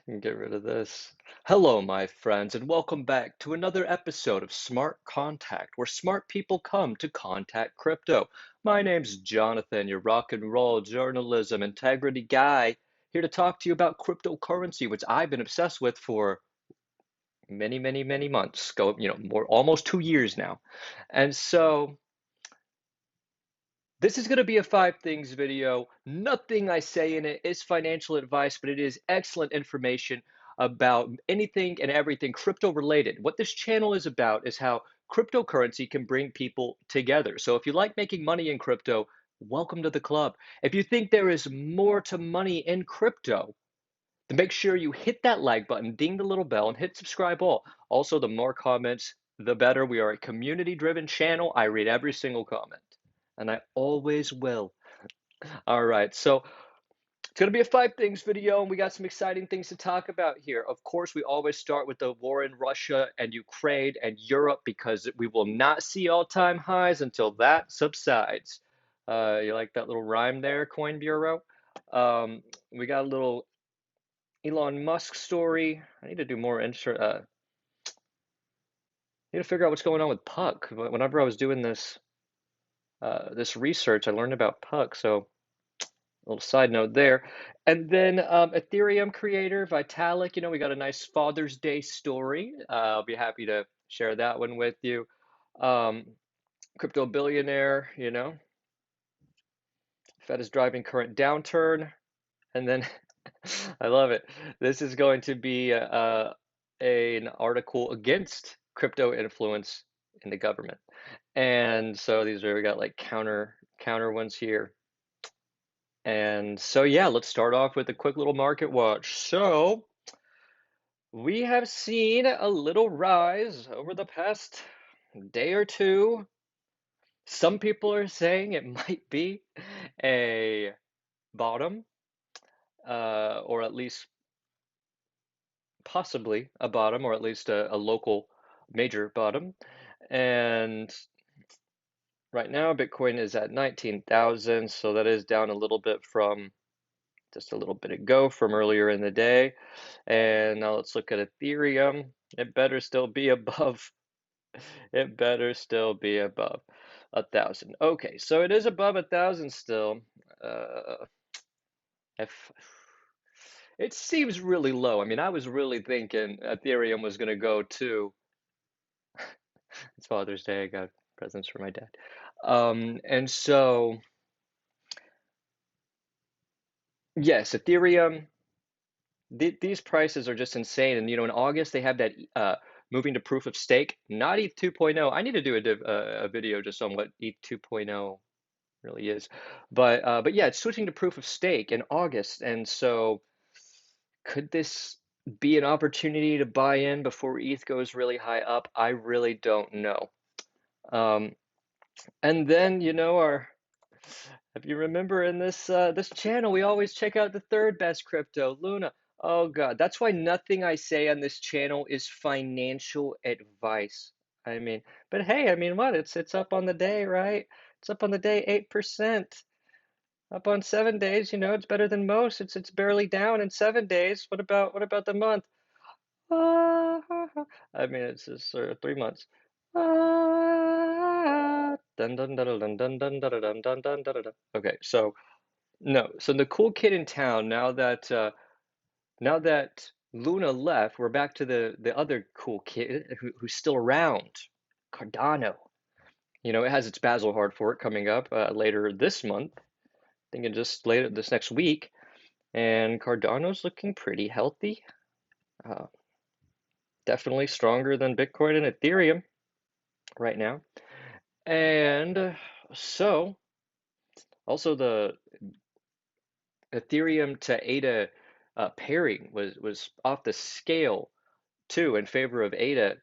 And get rid of this. Hello, my friends, and welcome back to another episode of Smart Contact, where smart people come to contact crypto. My name's Jonathan, your rock and roll journalism integrity guy, here to talk to you about cryptocurrency, which I've been obsessed with for many months, more almost 2 years now. And so this is going to be a five things video. Nothing I say in it is financial advice, but it is excellent information about anything and everything crypto related. What this channel is about is how cryptocurrency can bring people together. So if you like making money in crypto, welcome to the club. If you think there is more to money in crypto, then make sure you hit that like button, ding the little bell, and hit subscribe all. Also, the more comments, the better. We are a community driven channel. I read every single comment, and I always will. All right, so it's going to be a five things video, and we got some exciting things to talk about here. Of course, we always start with the war in Russia and Ukraine and Europe because we will not see all-time highs until that subsides. You like that little rhyme there, Coin Bureau? We got a little Elon Musk story. I need to do more need to figure out what's going on with Puck. Whenever I was doing this research, I learned about Puck. So a little side note there. And then Ethereum creator Vitalik. We got a nice Father's Day story. I'll be happy to share that one with you. Um, Crypto billionaire. Fed is driving current downturn. And then I love it. This is going to be an article against crypto influence in the government. And so we got like counter ones here. And so yeah, let's start off with a quick little market watch. So we have seen a little rise over the past day or two. Some people are saying it might be a bottom, or at least possibly a bottom, or at least a local major bottom. And right now, Bitcoin is at 19,000, so that is down a little bit from just a little bit ago from earlier in the day. And now let's look at Ethereum. It better still be above, it better still be above 1,000. Okay, so it is above 1,000 still. If it seems really low. I mean, I was really thinking Ethereum was going to go to, it's Father's Day. I got presents for my dad. And so, yes, Ethereum, these prices are just insane. And, in August, they have that moving to proof of stake, not ETH 2.0. I need to do a video just on what ETH 2.0 really is. But yeah, it's switching to proof of stake in August. And so, could this be an opportunity to buy in before ETH goes really high up? I really don't know. Um, and then, if you remember in this channel, we always check out the third best crypto, Luna. Oh God, that's why nothing I say on this channel is financial advice. I mean, but hey, I mean, what? It's up on the day, right? It's up on the day 8%. Up on 7 days, it's better than most. It's barely down in 7 days. What about the month? I mean, it's just sort of 3 months. Dun dun dun dun dun dun dun dun dun dun dun dun. Okay, so no, so the cool kid in town. Now that Luna left, we're back to the other cool kid who's still around, Cardano. It has its Basel hard fork coming up later this month. Thinking just later this next week, and Cardano's looking pretty healthy. Uh, Definitely stronger than Bitcoin and Ethereum right now. And so, also the Ethereum to ADA pairing was off the scale too in favor of ADA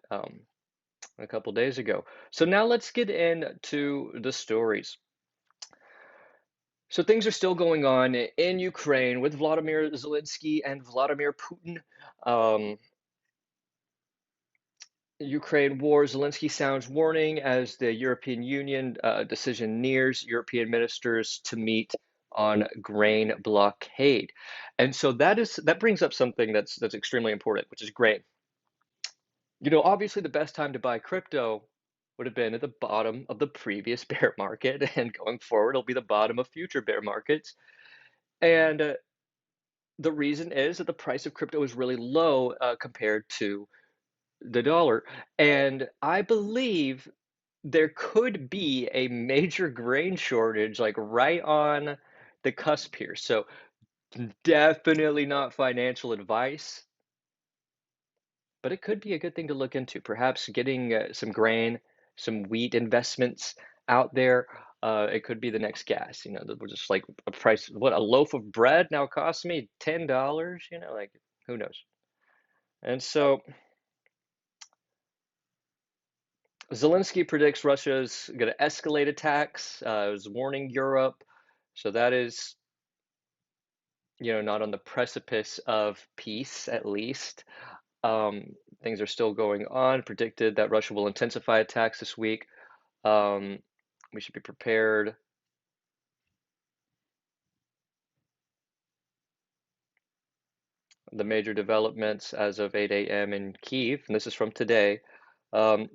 a couple days ago. So now let's get into the stories. So things are still going on in Ukraine with Vladimir Zelensky and Vladimir Putin. Um, Ukraine war, Zelensky sounds warning as the European Union decision nears European ministers to meet on grain blockade. And so that brings up something that's extremely important, which is grain. Obviously the best time to buy crypto would have been at the bottom of the previous bear market, and going forward it'll be the bottom of future bear markets. And the reason is that the price of crypto is really low compared to the dollar. And I believe there could be a major grain shortage, like right on the cusp here. So definitely not financial advice, but it could be a good thing to look into. Perhaps getting some grain, some wheat investments out there. It could be the next gas. That we're just like a price. What a loaf of bread now costs me $10. Like who knows? And so Zelensky predicts Russia's going to escalate attacks. Is warning Europe. So that is, not on the precipice of peace, at least. Um, Things are still going on. Predicted that Russia will intensify attacks this week. Um, we should be prepared. The major developments as of 8 a.m. in Kyiv, and this is from today.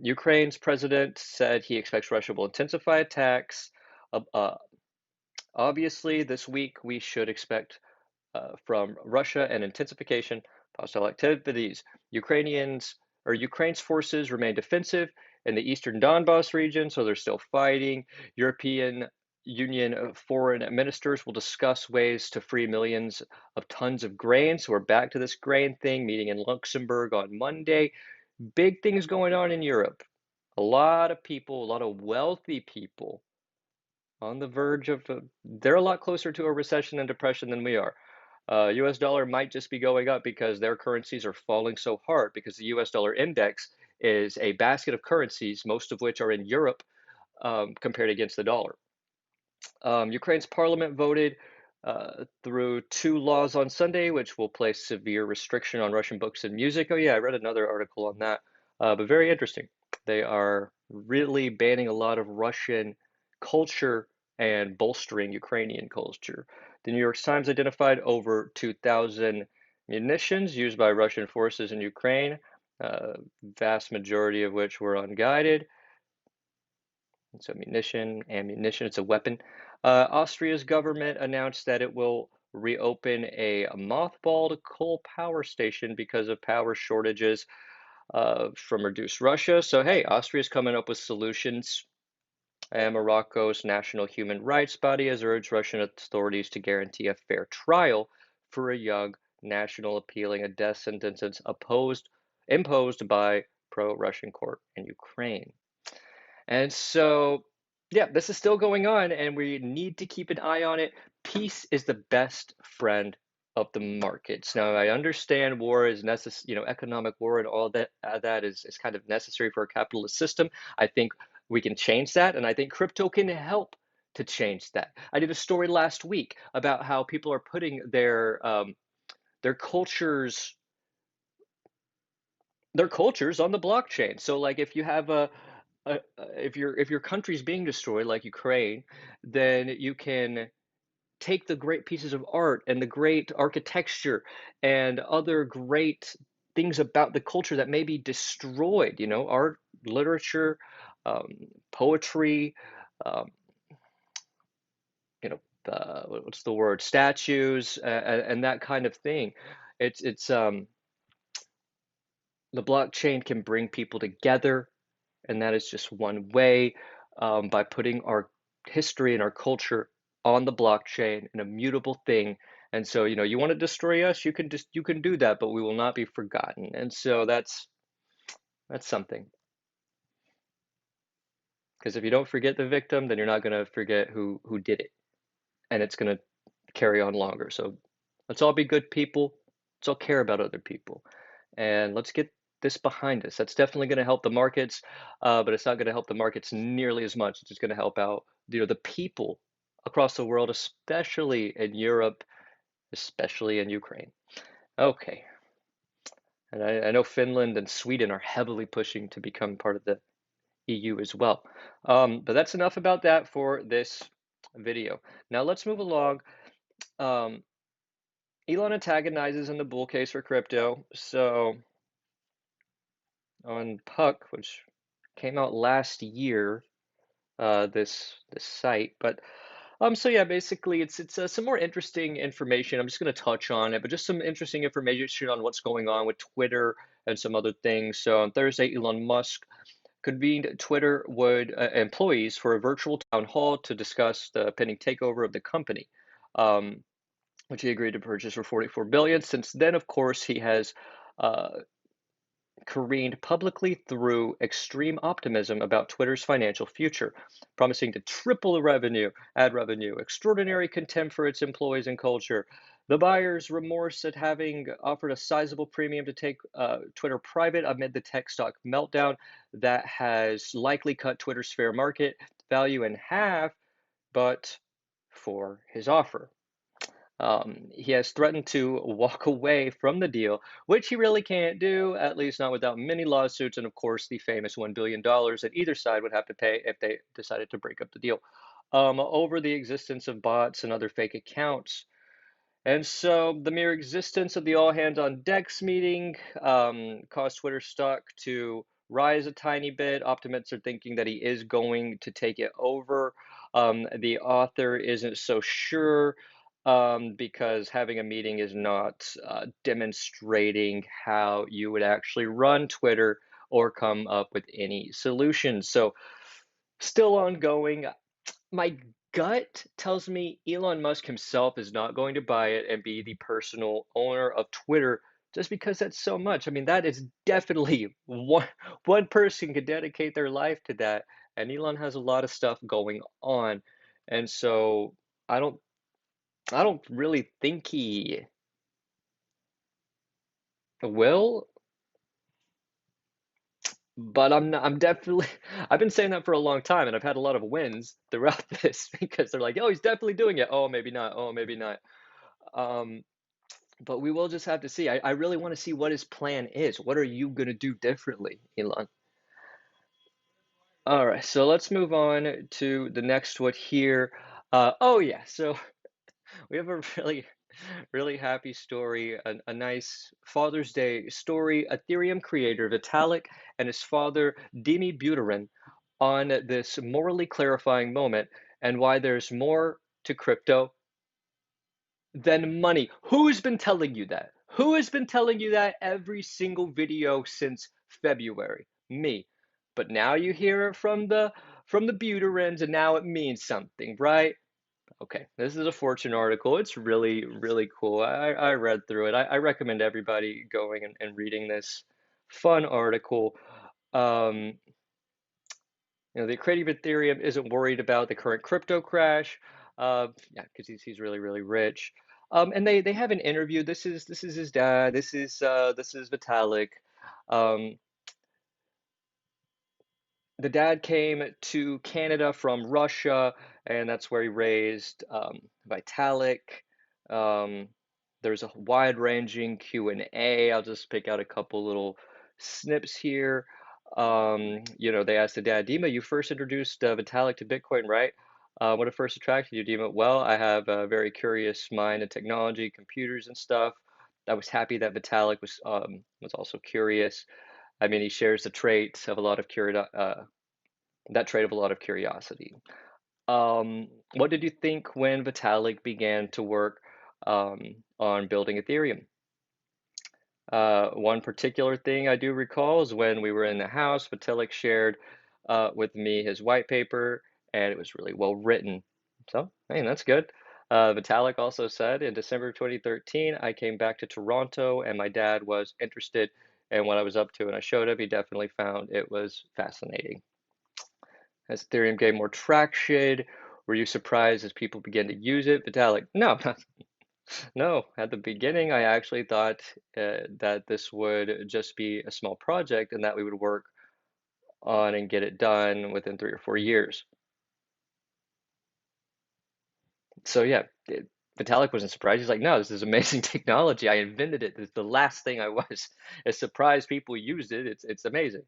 Ukraine's president said he expects Russia will intensify attacks. Uh, uh, Obviously, this week we should expect from Russia and intensification hostile activities. Ukraine's forces remain defensive in the eastern Donbas region, so they're still fighting. European Union foreign ministers will discuss ways to free millions of tons of grain. So we're back to this grain thing, meeting in Luxembourg on Monday. Big things going on in Europe. A lot of people, a lot of wealthy people on the verge of, they're a lot closer to a recession and depression than we are. US dollar might just be going up because their currencies are falling so hard, because the US dollar index is a basket of currencies, most of which are in Europe, compared against the dollar. Ukraine's parliament voted through two laws on Sunday, which will place severe restriction on Russian books and music. Oh, yeah, I read another article on that, but very interesting. They are really banning a lot of Russian culture and bolstering Ukrainian culture. The New York Times identified over 2,000 munitions used by Russian forces in Ukraine, vast majority of which were unguided. So ammunition, it's a weapon. Austria's government announced that it will reopen a mothballed coal power station because of power shortages from reduced Russia. So hey, Austria's coming up with solutions. And Morocco's National Human Rights Body has urged Russian authorities to guarantee a fair trial for a young national appealing a death sentence imposed by pro-Russian court in Ukraine. And so, yeah, this is still going on, and we need to keep an eye on it. Peace is the best friend of the markets. Now, I understand war is necessary, economic war and all that is kind of necessary for a capitalist system. I think we can change that, and I think crypto can help to change that. I did a story last week about how people are putting their cultures on the blockchain. So, like, if you have if your country's being destroyed, like Ukraine, then you can take the great pieces of art and the great architecture and other great things about the culture that may be destroyed, art, literature, um, poetry, um, what's the word, statues, and that kind of thing. It's the blockchain can bring people together, and that is just one way, by putting our history and our culture on the blockchain, an immutable thing. And so, you want to destroy us, you can do that, but we will not be forgotten. And so that's something. Because if you don't forget the victim, then you're not going to forget who did it, and it's going to carry on longer. So let's all be good people. Let's all care about other people, and let's get this behind us. That's definitely going to help the markets, but it's not going to help the markets nearly as much. It's just going to help out, the people across the world, especially in Europe, especially in Ukraine. Okay, and I know Finland and Sweden are heavily pushing to become part of the EU as well. But that's enough about that for this video. Now let's move along. Um, Elon antagonizes in the bull case for crypto. So on Puck, which came out last year, this site, but so yeah, basically it's some more interesting information. I'm just going to touch on it, but just some interesting information on what's going on with Twitter and some other things. So on Thursday, Elon Musk convened Twitter would employees for a virtual town hall to discuss the pending takeover of the company, um, which he agreed to purchase for 44 billion. Since then, of course, he has uh, careened publicly through extreme optimism about Twitter's financial future, promising to triple the ad revenue, extraordinary contempt for its employees and culture, the buyer's remorse at having offered a sizable premium to take Twitter private amid the tech stock meltdown that has likely cut Twitter's fair market value in half, but for his offer. He has threatened to walk away from the deal, which he really can't do, at least not without many lawsuits, and of course, the famous $1 billion that either side would have to pay if they decided to break up the deal, over the existence of bots and other fake accounts. And so the mere existence of the all hands on decks meeting caused Twitter stock to rise a tiny bit. Optimists are thinking that he is going to take it over. The author isn't so sure because having a meeting is not demonstrating how you would actually run Twitter or come up with any solutions. So, still ongoing. My gut tells me Elon Musk himself is not going to buy it and be the personal owner of Twitter just because that's so much. I mean, that is definitely one person could dedicate their life to that, and Elon has a lot of stuff going on. And so I don't I don't really think he will, but I'm definitely I've been saying that for a long time and I've had a lot of wins throughout this because they're like, "Oh, he's definitely doing it. Oh, maybe not. Oh, maybe not." Um, but we will just have to see. I really want to see what his plan is. What are you going to do differently, Elon? All right, so let's move on to the next one here. Oh yeah, so we have a really happy story, a nice Father's Day story. Ethereum creator Vitalik and his father Dimi Buterin on this morally clarifying moment and why there's more to crypto than money. Who has been telling you that? Who has been telling you that every single video since February? Me. But now you hear it from the Buterins and now it means something, right? Okay, this is a Fortune article. It's really cool. I read through it. I recommend everybody going and reading this fun article. Um, the creative Ethereum isn't worried about the current crypto crash. Yeah, because he's really rich. And they have an interview. This is his dad. This is Vitalik. Um, the dad came to Canada from Russia, and that's where he raised Vitalik. Um, there's a wide-ranging Q&A. I'll just pick out a couple little snips here. They asked the dad, Dima, you first introduced Vitalik to Bitcoin, right? What first attracted you, Dima? Well, I have a very curious mind in technology, computers and stuff. I was happy that Vitalik was also curious. I mean, he shares the trait of a lot of that trait of a lot of curiosity. What did you think when Vitalik began to work on building Ethereum? One particular thing I do recall is when we were in the house, Vitalik shared with me his white paper, and it was really well written. So, hey, that's good. Vitalik also said in December 2013, I came back to Toronto, and my dad was interested in what I was up to, and I showed him. He definitely found it was fascinating. As Ethereum gained more traction, were you surprised as people began to use it? Vitalik, no, no. At the beginning, I actually thought that this would just be a small project and that we would work on and get it done within 3 or 4 years. So yeah, Vitalik wasn't surprised. He's like, no, this is amazing technology. I invented it. It's the last thing I was. Is surprised people used it. It's amazing.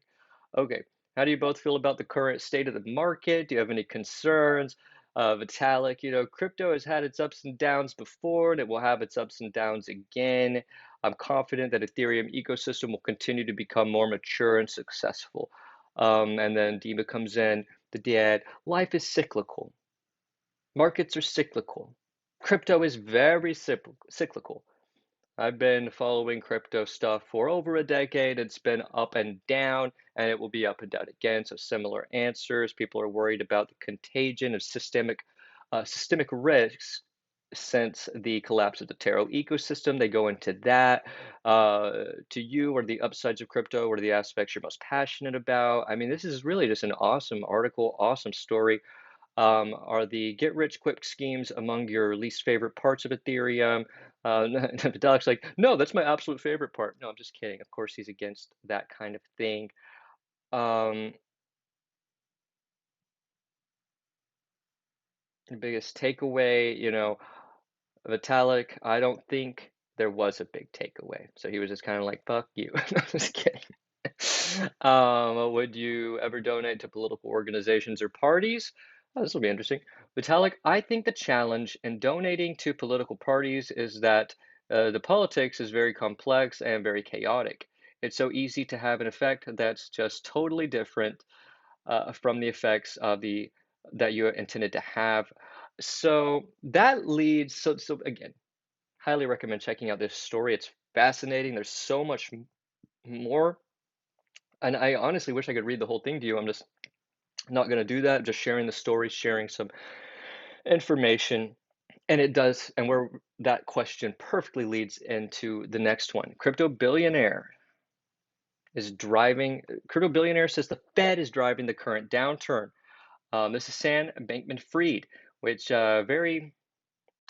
Okay. How do you both feel about the current state of the market? Do you have any concerns? Vitalik, crypto has had its ups and downs before, and it will have its ups and downs again. I'm confident that Ethereum ecosystem will continue to become more mature and successful. And then Dima comes in, the dad, life is cyclical. Markets are cyclical. Crypto is very cyclical. I've been following crypto stuff for over a decade. It's been up and down, and it will be up and down again. So similar answers. People are worried about the contagion of systemic risks since the collapse of the Taro ecosystem. They go into that. To you, what are the upsides of crypto? What are the aspects you're most passionate about? I mean, this is really just an awesome article, awesome story. Are the get rich quick schemes among your least favorite parts of Ethereum? Vitalik's like, no, that's my absolute favorite part. No, I'm just kidding. Of course, he's against that kind of thing. Um, the biggest takeaway, Vitalik, I don't think there was a big takeaway. So he was just kind of like, fuck you. No, I'm just kidding. Would you ever donate to political organizations or parties? Oh, this will be interesting. Vitalik, I think the challenge in donating to political parties is that the politics is very complex and very chaotic. It's so easy to have an effect that's just totally different from the effects of the that you intended to have. So that leads, so again, highly recommend checking out this story. It's fascinating. There's so much more, and I honestly wish I could read the whole thing to you. I'm just not going to do that. Just sharing the story, sharing some information. And it does, and where that question perfectly leads into the next one. Crypto billionaire says the Fed is driving the current downturn. This is Sam Bankman-Fried, which very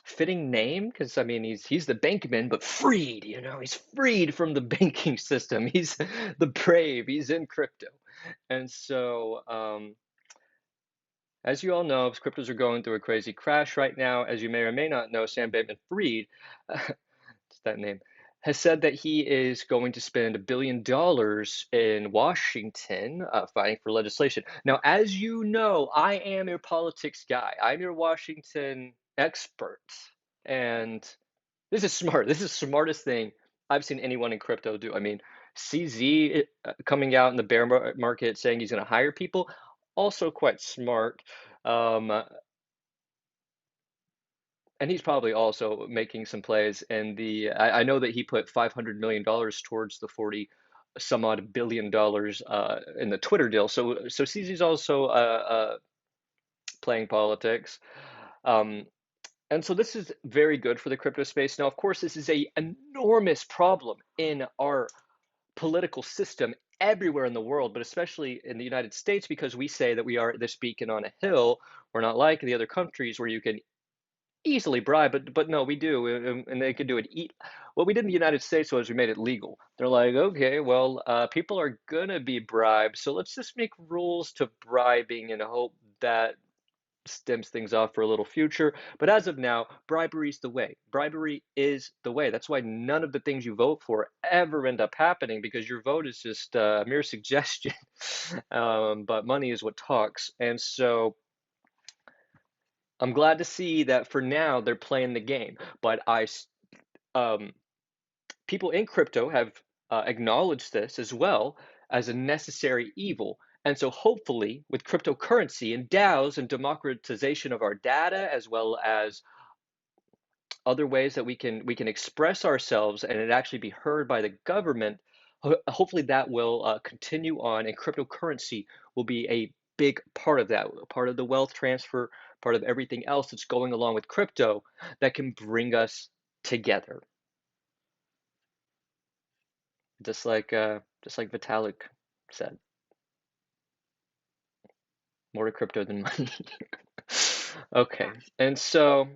fitting name because I mean he's the bankman, but freed, he's freed from the banking system. He's the brave. He's in crypto, and so as you all know, cryptos are going through a crazy crash right now. As you may or may not know, Sam Bankman-Fried, it's that name, has said that he is going to spend $1 billion in Washington fighting for legislation. Now, as you know, I am your politics guy. I'm your Washington expert. And this is smart. This is the smartest thing I've seen anyone in crypto do. I mean, CZ coming out in the bear market saying he's going to hire people, also quite smart. Um, and he's probably also making some plays in I know that he put $500 million towards the 40 some odd $1 billion in the Twitter deal. So CZ's also playing politics. Um, And so this is very good for the crypto space. Now, of course, this is a enormous problem in our political system everywhere in the world, but especially in the United States, because we say that we are this beacon on a hill. We're not like the other countries where you can easily bribe, but no, we do, and they can do it. What we did in the United States was we made it legal. They're like, okay, well, people are gonna be bribed, so let's just make rules to bribing and hope that stems things off for a little future. But as of now, bribery is the way. Bribery is the way. That's why none of the things you vote for ever end up happening because your vote is just a mere suggestion. But money is what talks. And so I'm glad to see that for now they're playing the game. But um, people in crypto have acknowledged this as well as a necessary evil. And so hopefully with cryptocurrency and DAOs and democratization of our data, as well as other ways that we can express ourselves and it actually be heard by the government, hopefully that will continue on, and cryptocurrency will be a big part of that, part of the wealth transfer, part of everything else that's going along with crypto that can bring us together. Just like Vitalik said, more to crypto than money. Okay, and so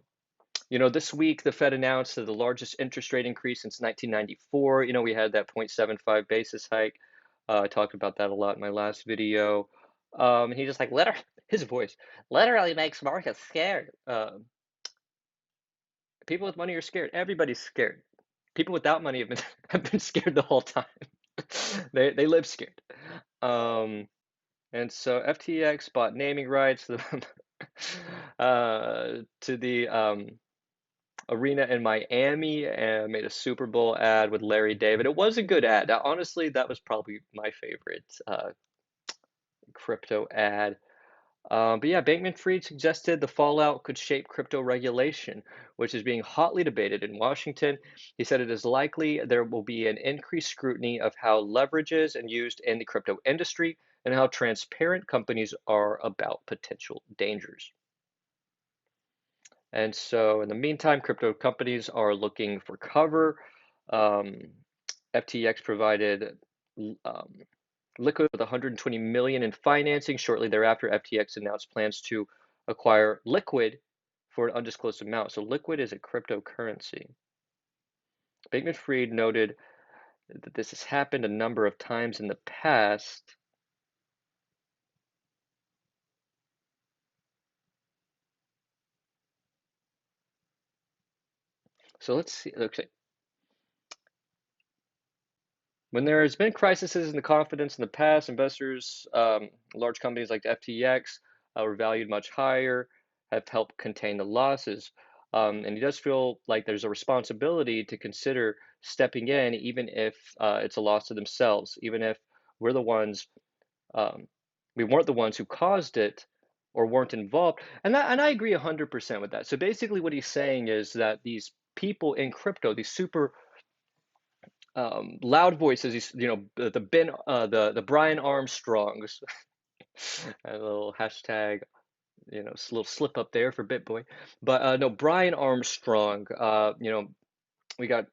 this week the Fed announced that the largest interest rate increase since 1994. We had that 0.75 basis hike. I talked about that a lot in my last video. And he just like his voice literally makes markets scared. People with money are scared. Everybody's scared. People without money have been have been scared the whole time. They live scared. Um, and so FTX bought naming rights. to the arena in Miami and made a Super Bowl ad with Larry David. It was a good ad. Honestly, that was probably my favorite crypto ad. But yeah, Bankman-Fried suggested the fallout could shape crypto regulation, which is being hotly debated in Washington. He said it is likely there will be an increased scrutiny of how leverage is and used in the crypto industry and how transparent companies are about potential dangers. And so, in the meantime, crypto companies are looking for cover. Um, FTX provided um, Liquid with 120 million in financing. Shortly thereafter, FTX announced plans to acquire Liquid for an undisclosed amount. So Liquid is a cryptocurrency. Bankman-Fried noted that this has happened a number of times in the past. So let's see. Okay. When there has been crises in the confidence in the past, investors, large companies like FTX, were valued much higher, have helped contain the losses. And he does feel like there's a responsibility to consider stepping in, even if it's a loss to themselves, even if we're the ones, um, we weren't the ones who caused it or weren't involved. And I agree 100% with that. So basically, what he's saying is that these people in crypto, these super loud voices, the the Brian Armstrongs, a little hashtag, little slip up there for BitBoy, but no, Brian Armstrong, we got,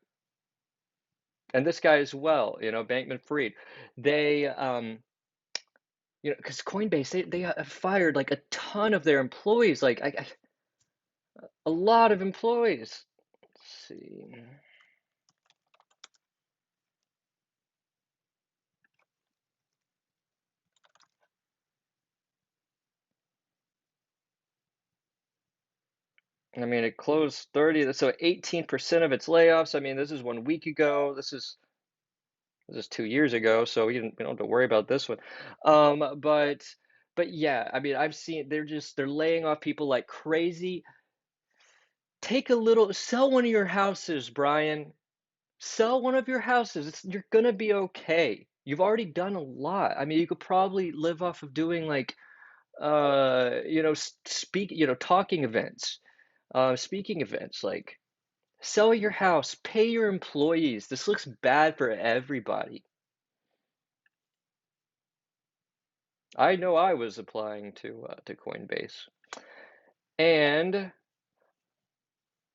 and this guy as well, Bankman-Fried, they, because Coinbase, they have fired like a ton of their employees, like a lot of employees. Let's see. I mean, it closed 30, so 18% of its layoffs. I mean, this is 1 week ago. This is 2 years ago, so we don't have to worry about this one. But yeah, I mean, I've seen they're laying off people like crazy. Sell one of your houses, Brian. Sell one of your houses. You're gonna be okay. You've already done a lot. I mean, you could probably live off of doing like talking events, speaking events, like sell your house, pay your employees. This looks bad for everybody. I know I was applying to Coinbase. And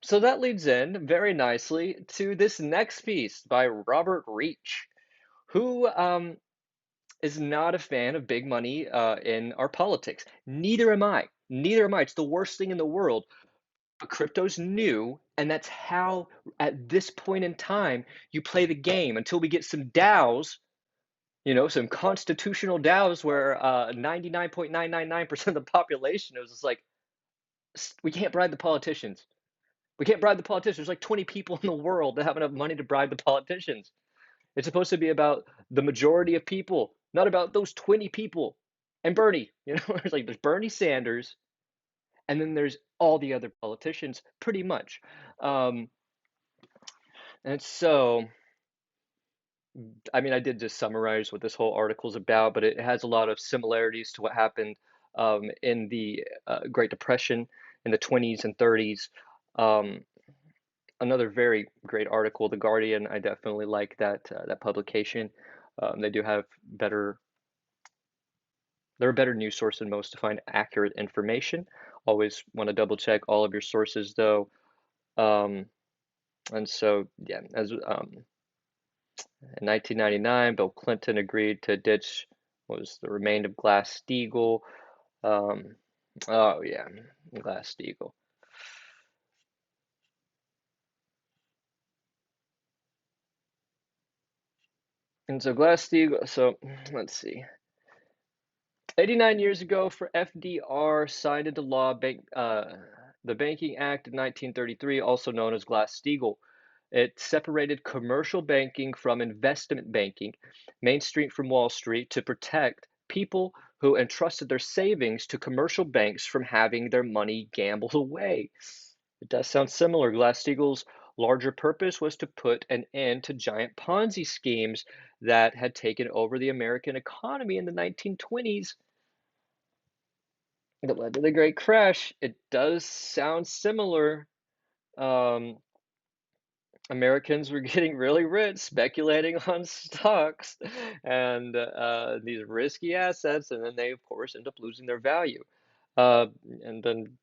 so that leads in very nicely to this next piece by Robert Reich, who is not a fan of big money in our politics. Neither am I. Neither am I. It's the worst thing in the world. But crypto's new, and that's how, at this point in time, you play the game until we get some DAOs, some constitutional DAOs where 99.999% of the population is just like, we can't bribe the politicians. We can't bribe the politicians. There's like 20 people in the world that have enough money to bribe the politicians. It's supposed to be about the majority of people, not about those 20 people. And Bernie, there's Bernie Sanders, and then there's all the other politicians, pretty much. Um, and so, I mean, I did just summarize what this whole article is about, but it has a lot of similarities to what happened in the Great Depression in the 20s and 30s. Um, Another very great article, The Guardian. I definitely like that publication. They do have better. They're a better news source than most to find accurate information. Always want to double check all of your sources, though. Um, and so, yeah, as in 1999, Bill Clinton agreed to ditch what was the remain of Glass-Steagall. Um, oh yeah, Glass-Steagall. And so Glass-Steagall. So let's see. 89 years ago, for FDR signed into law the Banking Act of 1933, also known as Glass-Steagall. It separated commercial banking from investment banking, Main Street from Wall Street, to protect people who entrusted their savings to commercial banks from having their money gambled away. It does sound similar. Glass-Steagall's larger purpose was to put an end to giant Ponzi schemes that had taken over the American economy in the 1920s that led to the Great Crash. It does sound similar. Um, Americans were getting really rich speculating on stocks and these risky assets, and then they, of course, end up losing their value. Uh, and then,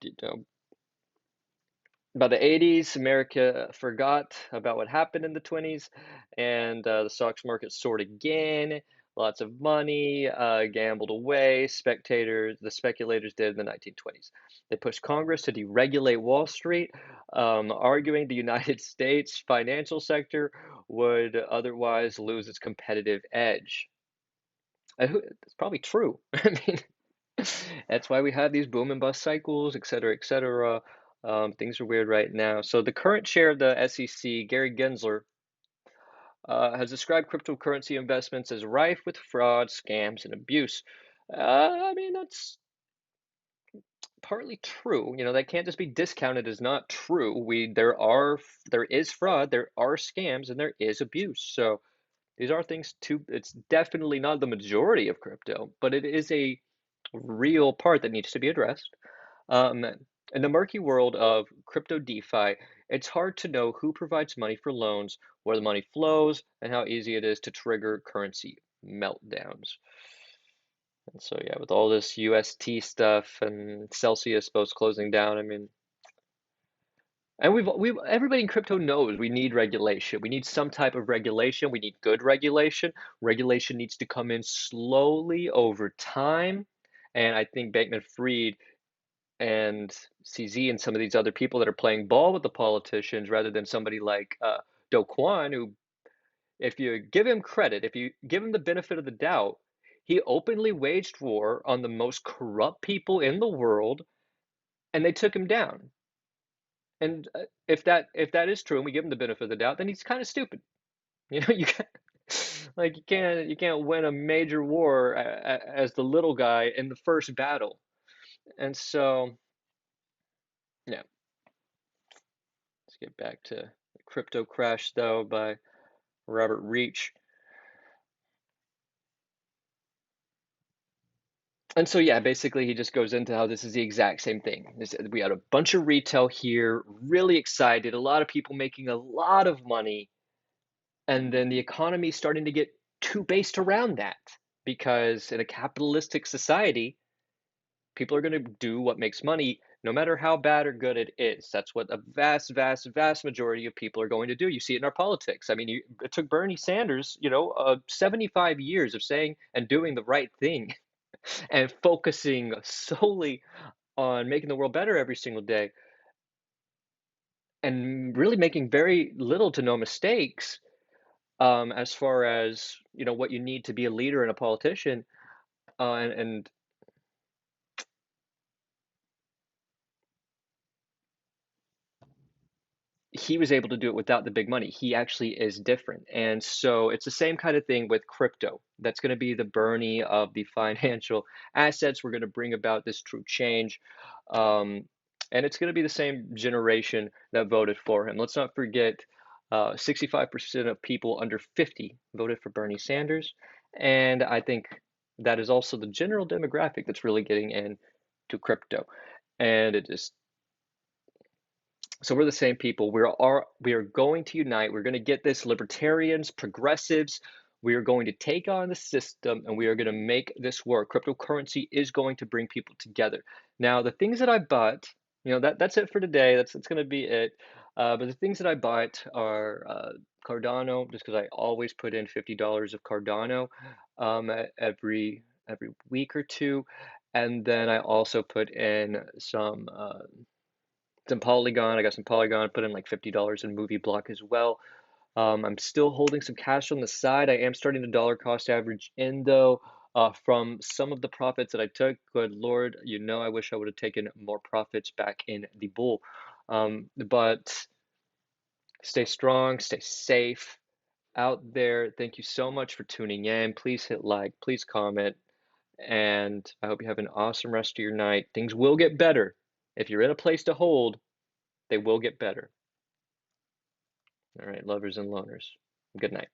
by the 80s, America forgot about what happened in the 20s, and the stocks market soared again. Lots of money gambled away. The speculators did in the 1920s. They pushed Congress to deregulate Wall Street, arguing the United States financial sector would otherwise lose its competitive edge. It's probably true. I mean, that's why we have these boom and bust cycles, et cetera, et cetera. Things are weird right now. So the current chair of the SEC, Gary Gensler, has described cryptocurrency investments as rife with fraud, scams, and abuse. I mean, that's partly true. That can't just be discounted as not true. There is fraud, there are scams, and there is abuse. So these are things too. It's definitely not the majority of crypto, but it is a real part that needs to be addressed. Um, in the murky world of crypto DeFi, it's hard to know who provides money for loans, where the money flows, and how easy it is to trigger currency meltdowns. And so, yeah, with all this UST stuff and Celsius both closing down, I mean, and we've everybody in crypto knows we need regulation. We need some type of regulation. We need good regulation. Regulation needs to come in slowly over time. And I think Bankman-Fried and CZ and some of these other people that are playing ball with the politicians rather than somebody like Do Kwon, who, if you give him credit, if you give him the benefit of the doubt, he openly waged war on the most corrupt people in the world, and they took him down. And if that is true, and we give him the benefit of the doubt, then he's kind of stupid. You can't, like you can't win a major war as the little guy in the first battle. And so, yeah, let's get back to the Crypto Crash though by Robert Reich. And so, yeah, basically he just goes into how this is the exact same thing. We had a bunch of retail here, really excited, a lot of people making a lot of money, and then the economy starting to get too based around that because in a capitalistic society, people are going to do what makes money no matter how bad or good it is. That's what a vast, vast, vast majority of people are going to do. You see it in our politics. I mean, it took Bernie Sanders, 75 years of saying and doing the right thing and focusing solely on making the world better every single day and really making very little to no mistakes, as far as what you need to be a leader and a politician, and he was able to do it without the big money. He actually is different. And so it's the same kind of thing with crypto. That's going to be the Bernie of the financial assets. We're going to bring about this true change. Um, and it's going to be the same generation that voted for him. Let's not forget 65% of people under 50 voted for Bernie Sanders. And I think that is also the general demographic that's really getting into crypto. And it is so we're the same people. We are going to unite. We're going to get this libertarians, progressives. We are going to take on the system and we are going to make this work. Cryptocurrency is going to bring people together. Now, the things that I bought, that's it for today. That's going to be it. But the things that I bought are Cardano, just because I always put in $50 of Cardano every week or two, and then I also put in some Polygon. I got some Polygon, put in like $50 in Movie Block as well. I'm still holding some cash on the side. I am starting to dollar cost average in though, from some of the profits that I took. Good Lord, I wish I would have taken more profits back in the bull. But stay strong, stay safe out there. Thank you so much for tuning in. Please hit like, please comment, And I hope you have an awesome rest of your night. Things will get better. If you're in a place to hold, they will get better. All right, lovers and loners. Good night.